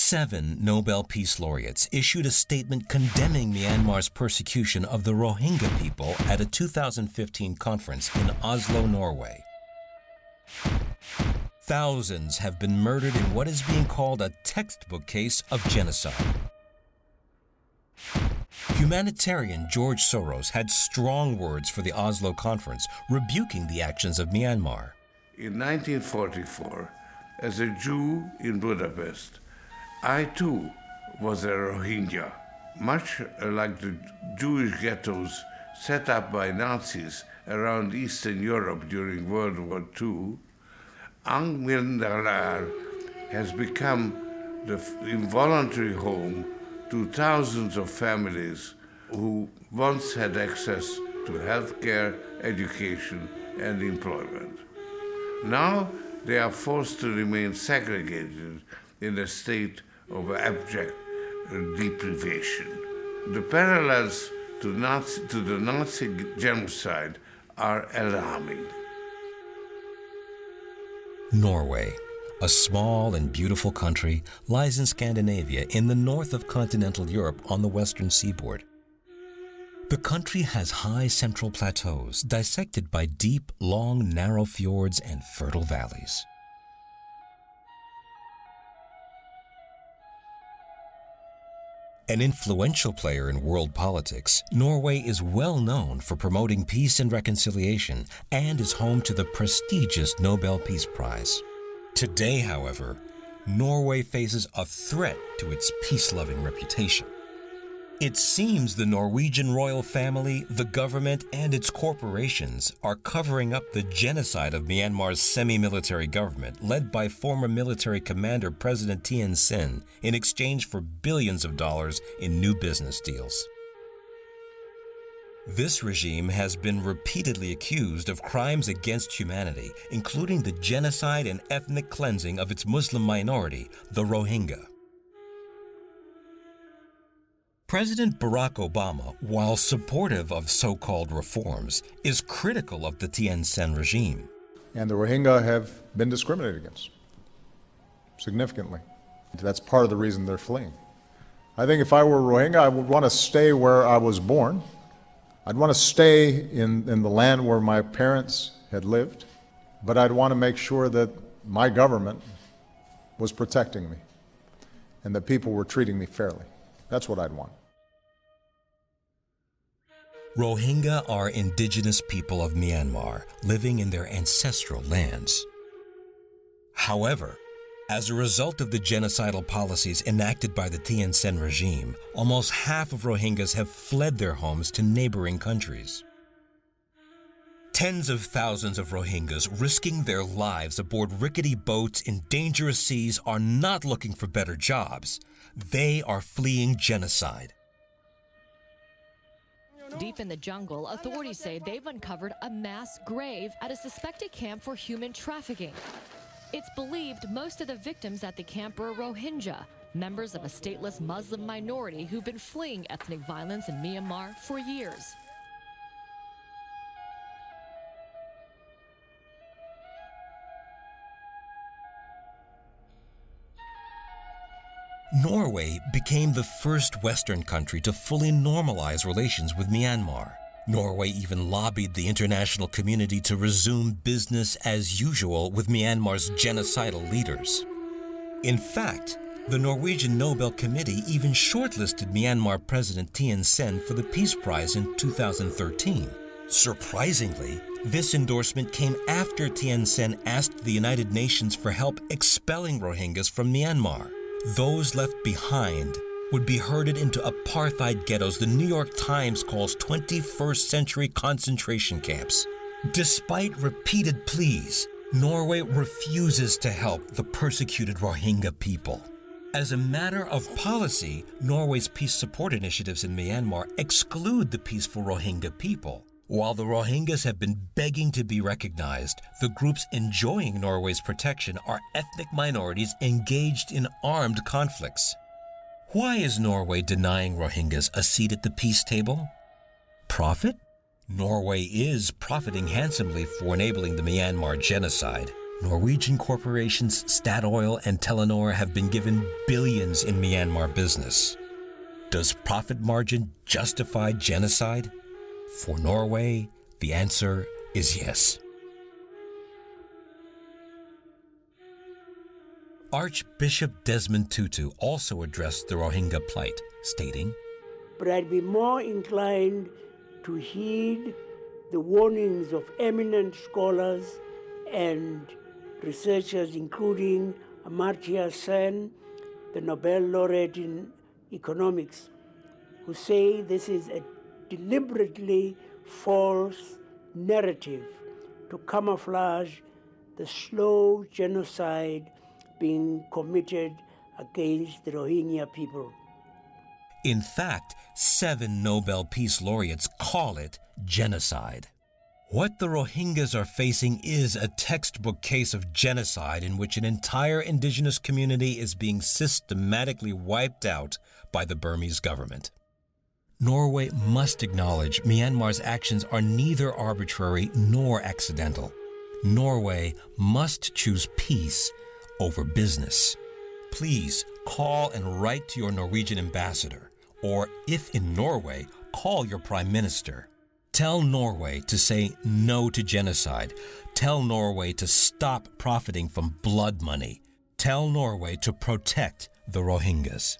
7 Nobel Peace Laureates issued a statement condemning Myanmar's persecution of the Rohingya people at a 2015 conference in Oslo, Norway. Thousands have been murdered in what is being called a textbook case of genocide. Humanitarian George Soros had strong words for the Oslo conference, rebuking the actions of Myanmar. In 1944, as a Jew in Budapest, I too was a Rohingya. Much like the Jewish ghettos set up by Nazis around Eastern Europe during World War II, Myanmar has become the involuntary home to thousands of families who once had access to healthcare, education, and employment. Now they are forced to remain segregated in a state of abject deprivation. The parallels to the Nazi genocide are alarming. Norway, a small and beautiful country, lies in Scandinavia in the north of continental Europe on the western seaboard. The country has high central plateaus dissected by deep, long, narrow fjords and fertile valleys. An influential player in world politics, Norway is well known for promoting peace and reconciliation and is home to the prestigious Nobel Peace Prize. Today, however, Norway faces a threat to its peace-loving reputation. It seems the Norwegian royal family, the government, and its corporations are covering up the genocide of Myanmar's semi-military government led by former military commander President Thein Sein in exchange for billions of dollars in new business deals. This regime has been repeatedly accused of crimes against humanity, including the genocide and ethnic cleansing of its Muslim minority, the Rohingya. President Barack Obama, while supportive of so-called reforms, is critical of the Thein Sein regime. And the Rohingya have been discriminated against, significantly. That's part of the reason they're fleeing. I think if I were Rohingya, I would want to stay where I was born. I'd want to stay in the land where my parents had lived, but I'd want to make sure that my government was protecting me and that people were treating me fairly. That's what I'd want. Rohingya are indigenous people of Myanmar living in their ancestral lands. However, as a result of the genocidal policies enacted by the Thein Sein regime, almost half of Rohingyas have fled their homes to neighboring countries. Tens of thousands of Rohingyas risking their lives aboard rickety boats in dangerous seas are not looking for better jobs. They are fleeing genocide. Deep in the jungle, authorities say they've uncovered a mass grave at a suspected camp for human trafficking. It's believed most of the victims at the camp were Rohingya, members of a stateless Muslim minority who've been fleeing ethnic violence in Myanmar for years. Norway became the first Western country to fully normalize relations with Myanmar. Norway even lobbied the international community to resume business as usual with Myanmar's genocidal leaders. In fact, the Norwegian Nobel Committee even shortlisted Myanmar President Thein Sein for the Peace Prize in 2013. Surprisingly, this endorsement came after Thein Sein asked the United Nations for help expelling Rohingyas from Myanmar. Those left behind would be herded into apartheid ghettos the New York Times calls 21st century concentration camps. Despite repeated pleas, Norway refuses to help the persecuted Rohingya people. As a matter of policy, Norway's peace support initiatives in Myanmar exclude the peaceful Rohingya people. While the Rohingyas have been begging to be recognized, the groups enjoying Norway's protection are ethnic minorities engaged in armed conflicts. Why is Norway denying Rohingyas a seat at the peace table? Profit? Norway is profiting handsomely for enabling the Myanmar genocide. Norwegian corporations Statoil and Telenor have been given billions in Myanmar business. Does profit margin justify genocide? For Norway, the answer is yes. Archbishop Desmond Tutu also addressed the Rohingya plight, stating, "But I'd be more inclined to heed the warnings of eminent scholars and researchers, including Amartya Sen, the Nobel Laureate in economics, who say this is a deliberately false narrative to camouflage the slow genocide being committed against the Rohingya people." In fact, 7 Nobel Peace Laureates call it genocide. What the Rohingyas are facing is a textbook case of genocide in which an entire indigenous community is being systematically wiped out by the Burmese government. Norway must acknowledge Myanmar's actions are neither arbitrary nor accidental. Norway must choose peace over business. Please call and write to your Norwegian ambassador, or if in Norway, call your prime minister. Tell Norway to say no to genocide. Tell Norway to stop profiting from blood money. Tell Norway to protect the Rohingyas.